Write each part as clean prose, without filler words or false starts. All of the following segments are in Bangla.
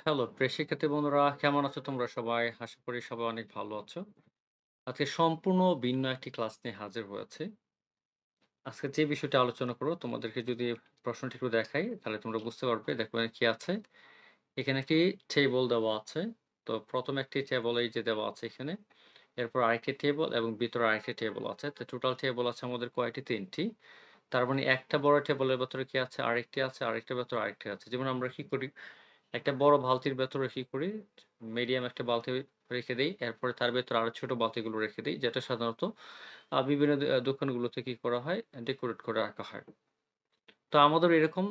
হ্যালো প্রিয় শিক্ষার্থী বন্ধুরা, কেমন আছো তোমরা সবাই? আশা করি সবাই অনেক ভালো আছো। আজকে সম্পূর্ণ ভিন্ন একটি ক্লাস নিয়ে হাজির হয়েছি। আজকে যে বিষয়টা আলোচনা করব তোমাদেরকে যদি প্রশ্নটি একটু দেখাই তাহলে তোমরা বুঝতে পারবে। দেখো এখানে কি আছে? এখানে একটি টেবল দেওয়া আছে। তো ১ম একটি টেবল এই যে দেওয়া আছে এখানে। এরপর আরেকটি টেবল এবং ভিতরে আরেকটি টেবল আছে। তো টোটাল টেবল আছে আমাদের কয়টি? ৩ টি। তার মানে একটা বড় টেবলের ভেতরে কি আছে? আরেকটি আছে, আরেকটার ভেতরে আরেকটি আছে। যেমন আমরা কি করি? একটা বড় বালতির ভেতরে কি করি? মিডিয়াম একটা বালতি রেখে দেই। এরপরে তার ভেতরে আরো ছোট বালতিগুলো রেখে দেই। যেটা সাধারণত বিভিন্ন দোকানগুলোতে কি করা হয়? ডেকোরেট করে রাখা হয়। তো আমাদের এরকম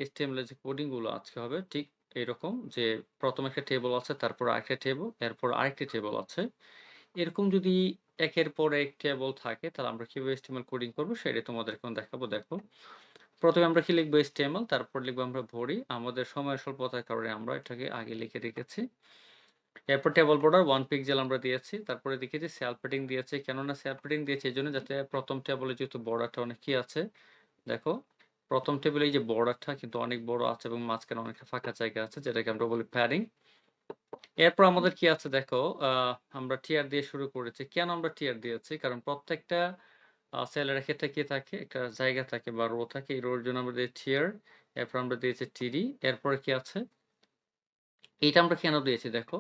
HTML এর যে কোডিং গুলো আজকে হবে ঠিক এরকম যে ১ম একটা টেবল আছে, তারপর আরেকটা টেবল, এরপর আরেকটি টেবল আছে। এরকম যদি একের পর এক টেবল থাকে তাহলে আমরা কিভাবে HTML কোডিং করব সেটাই তোমাদেরকে এখন দেখাবো। দেখো। ১ম এ আমরা কি লিখব? HTML, তারপর লিখব আমরা ভরি। আমাদের সময়ের স্বল্পতার কারণে আমরা এটাকে আগে লিখে রেখেছি। এরপর টেবল বর্ডার 1 পিক্সেল আমরা দিয়েছি। তারপরে দেখেছি সেলফ প্যাডিং দিয়েছি। কেননা সেলফ প্যাডিং দিয়েছি এজন্য যাতে ১ম টেবলে যেহেতু বর্ডারটা অনেক কি আছে, দেখো ১ম টেবিলে এই যে বর্ডারটা কিন্তু অনেক বড় আছে এবং মাঝখানে অনেকটা ফাঁকা জায়গা আছে যেটাকে আমরা বলি প্যাডিং। এরপর আমাদের কি আছে দেখো, আ আমরা টিয়ার দিয়ে শুরু করেছি। কেন আমরা টিয়ার দিয়েছি? কারণ প্রত্যেকটা সেলের ক্ষেত্রে কি থাকে? একটা জায়গা থাকে বা রো থাকে। এই রোর জন্য আমরা দিয়েছি টিয়ার। এরপর আমরা দিয়েছি টিডি। এরপরে কি আছে? এইটা আমরা কেন দিয়েছি দেখো।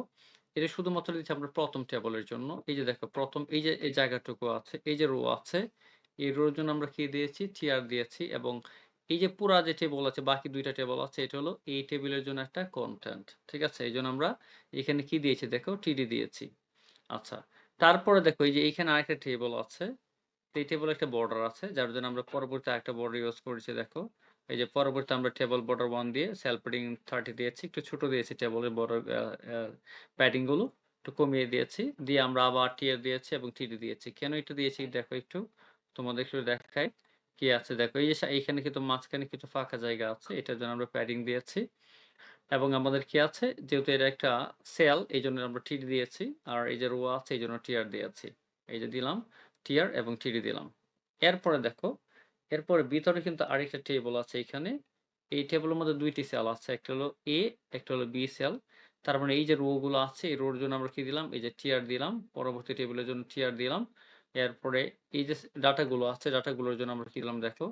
এটা শুধুমাত্র দিয়েছি আমরা ১ম টেবলের জন্য। এই যে দেখো ১ম এই যে এই জায়গাটুকু আছে, এই যে রো আছে, এই রোর জন্য আমরা কি দিয়েছি? টিআর দিয়েছি এবং এই যে পুরা যে টেবল আছে, বাকি ২ টা টেবল আছে, এটা হলো এই টেবিলের জন্য একটা কনটেন্ট। ঠিক আছে? এইজন্য আমরা এখানে কি দিয়েছি দেখো? টিডি দিয়েছি। আচ্ছা। তারপরে দেখো এই যে এইখানে আরেকটা টেবল আছে। এই টেবলে একটা বর্ডার আছে, যার জন্য আমরা পরবর্তী আরেকটা বর্ডার ইউজ করেছি দেখো। এই যে পরবর্তী আমরা টেবল বর্ডার 1 দিয়ে সেল প্যাডিং 30 দিয়েছি। একটু ছোট দিয়েছি টেবলের বর্ডার আ প্যাডিং গুলো একটু কমিয়ে দিয়েছি। দিয়ে আমরা আবার টিয়ার দিয়েছি এবং টিডি দিয়েছি। কেন এটা দিয়েছি দেখো একটু, তোমাদের একটু দেখাই। কি আছে দেখো, এই যে এইখানে কিন্তু মাঝখানে কিছু ফাঁকা জায়গা আছে। এটার জন্য আমরা প্যাডিং দিয়েছি। এবং আমাদের কি আছে? যেহেতু এটা একটা সেল এইজন্য আমরা টিডি দিয়েছি। আর এই যে রো আছে এইজন্য টিআর দিয়েছি। এই যে দিলাম টিআর এবং টিডি দিলাম। এরপরে দেখো, এরপরে ভিতরে কিন্তু আরেকটা টেবল আছে এইখানে। এই টেবলের মধ্যে ২ টি সেল আছে। একটা হলো A, একটা হলো B সেল। তার মানে এই যে রো গুলো আছে এই রোর জন্য আমরা কি দিলাম? এই যে টিআর দিলাম। পরবর্তী টেবিলের জন্য টিআর দিলাম। এরপরে এই যে ডাটা গুলো আছে, ডাটা গুলোর জন্য আমরা কি দিলাম দেখো।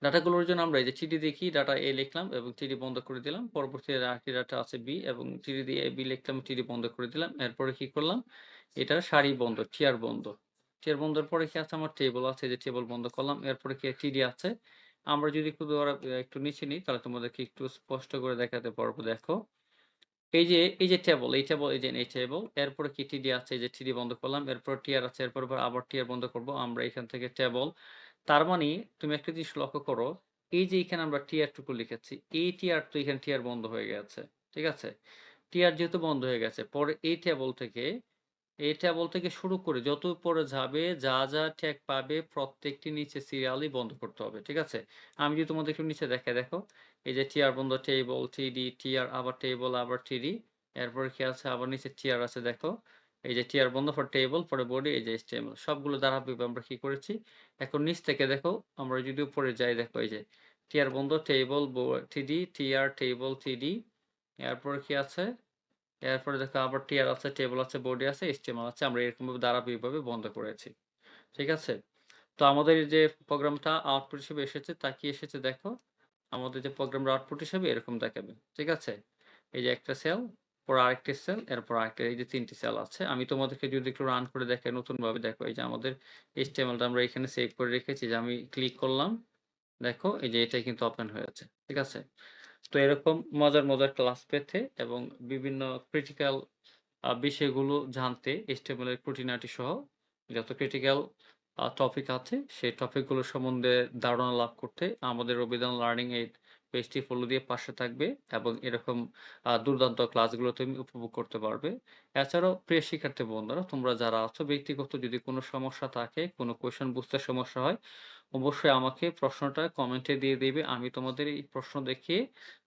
ডাটাগুলোর জন্য আমরা এই যে টিডি দিয়ে কি ডাটা A লিখলাম এবং টিডি বন্ধ করে দিলাম। পরবর্তীতে আরেকটি ডাটা আছে B এবং টিডি দিয়ে B লিখলাম, টিডি বন্ধ করে দিলাম। এরপরে কি করলাম? এটার সারি বন্ধ, টিআর বন্ধ। টিআর বন্ধের পরে কি আছে? আমার টেবল আছে, এই যে টেবল বন্ধ করলাম। এরপরে কি টিডি আছে। আমরা যদি একটু ধরা একটু নিচে নিই তাহলে তোমাদেরকে একটু স্পষ্ট করে দেখাতে পারবো। দেখো। এই যে টেবল, এই টেবল এই যে এই টেবল। এরপরে কি টিডি আছে, এই যে টিডি বন্ধ করলাম। এরপর টিআর আছে, এরপর আবার টিআর বন্ধ করব। আমরা এখান থেকে টেবল। তার মানে তুমি একটা জিনিস লক্ষ্য করো, এই যে এখানে আমরা টিআর টুকু লিখেছি, এই টিআর তো এখানে টিআর বন্ধ হয়ে গেছে। ঠিক আছে? টিআর যেহেতু বন্ধ হয়ে গেছে, পরে এই টেবল থেকে শুরু করে যত উপরে যাবে যা ট্যাগ পাবে প্রত্যেকটি নিচে সিরিয়ালি বন্ধ করতে হবে। ঠিক আছে? আমি যদি তোমাদের একটু নিচে দেখাই দেখো। এই যে টিআর বন্ধ টেবল, টিডি, টিআর আবার টেবল, আবার টিডি। এরপরে কি আছে? আবার নিচে টিআর আছে দেখো। এই যে টিআর বন্ধ পরে টেবল, পরে বডি, এই যে HTML সবগুলো ধারাবাহিকভাবে আমরা কি করেছি? এখন নিচ থেকে দেখো, আমরা যদি উপরে যাই দেখো এই যে টিআর বন্ধ টেবল, টিডি, টিআর, টেবল, টিডি। এরপরে কি আছে? এরপরে দেখো আবার টিআর আছে, টেবল আছে, বডি আছে, HTML আছে। আমরা এরকমভাবে ধারাবাহিকভাবে বন্ধ করেছি। ঠিক আছে? তো আমাদের এই যে প্রোগ্রামটা আউটপুট হিসেবে এসেছে তা কি এসেছে দেখো। আমাদের যে প্রোগ্রামটা আউটপুট হিসেবে এরকম দেখাবে। ঠিক আছে? এই যে একটা সেল, পরে আরেকটি সেল, এরপর আরেকটা, এই যে ৩ টি সেল আছে। আমি তোমাদেরকে যদি একটু রান করে দেখাই নতুনভাবে দেখো, এই যে আমাদের HTML টা আমরা এখানে সেভ করে রেখেছি, যে আমি ক্লিক করলাম। দেখো এই যে এটাই কিন্তু ওপেন হয়েছে। ঠিক আছে? তো এরকম মজার ক্লাস পেতে এবং বিভিন্ন ক্রিটিক্যাল বিষয়গুলো জানতে HTML এর খুঁটিনাটি সহ যত ক্রিটিক্যাল টপিক আছে সেই টপিকগুলো সম্বন্ধে ধারণা লাভ করতে আমাদের অভিধান লার্নিং এই পেজটি ফলো দিয়ে পাশে থাকবে এবং এরকম দুর্দান্ত ক্লাসগুলো তুমি উপভোগ করতে পারবে। এছাড়াও প্রিয় শিক্ষার্থী বন্ধুরা, তোমরা যারা আছো ব্যক্তিগত যদি কোনো সমস্যা থাকে, কোনো কোয়েশ্চেন বুঝতে সমস্যা হয়, অবশ্যই আমাকে প্রশ্নটা কমেন্টে দিয়ে দিবে। আমি তোমাদের এই প্রশ্ন দেখিয়ে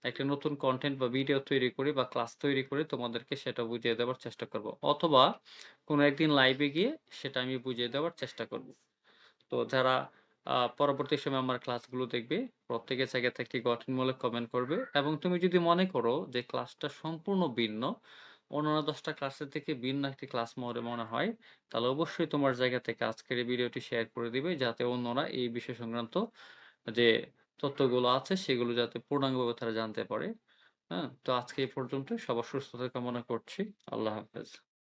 একটা নতুন কনটেন্ট বা ভিডিও তৈরি করি বা ক্লাস তৈরি করে তোমাদেরকে সেটা বুঝিয়ে দেওয়ার চেষ্টা করব। অথবা কোনো একদিন লাইভে গিয়ে সেটা আমি বুঝিয়ে দেওয়ার চেষ্টা করব। তো যারা পরবর্তী সময়ে আমার ক্লাসগুলো দেখবে। প্রত্যেকের জায়গা থেকে গঠনমূলক কমেন্ট করবে এবং তুমি যদি মনে করো যে ক্লাসটা সম্পূর্ণ ভিন্ন, অন্যান্য ১০ টা ক্লাসের থেকে ভিন্ন একটি ক্লাস মনে হয়, তাহলে অবশ্যই তোমার জায়গা থেকে আজকের এই ভিডিওটি শেয়ার করে দিবে যাতে অন্যরা এই বিষয় সংক্রান্ত যে তথ্যগুলো আছে সেগুলো যাতে পূর্ণাঙ্গভাবে তারা জানতে পারে। হ্যাঁ? তো আজকে এই পর্যন্তই। সবার সুস্থতা কামনা করছি। আল্লাহ হাফেজ।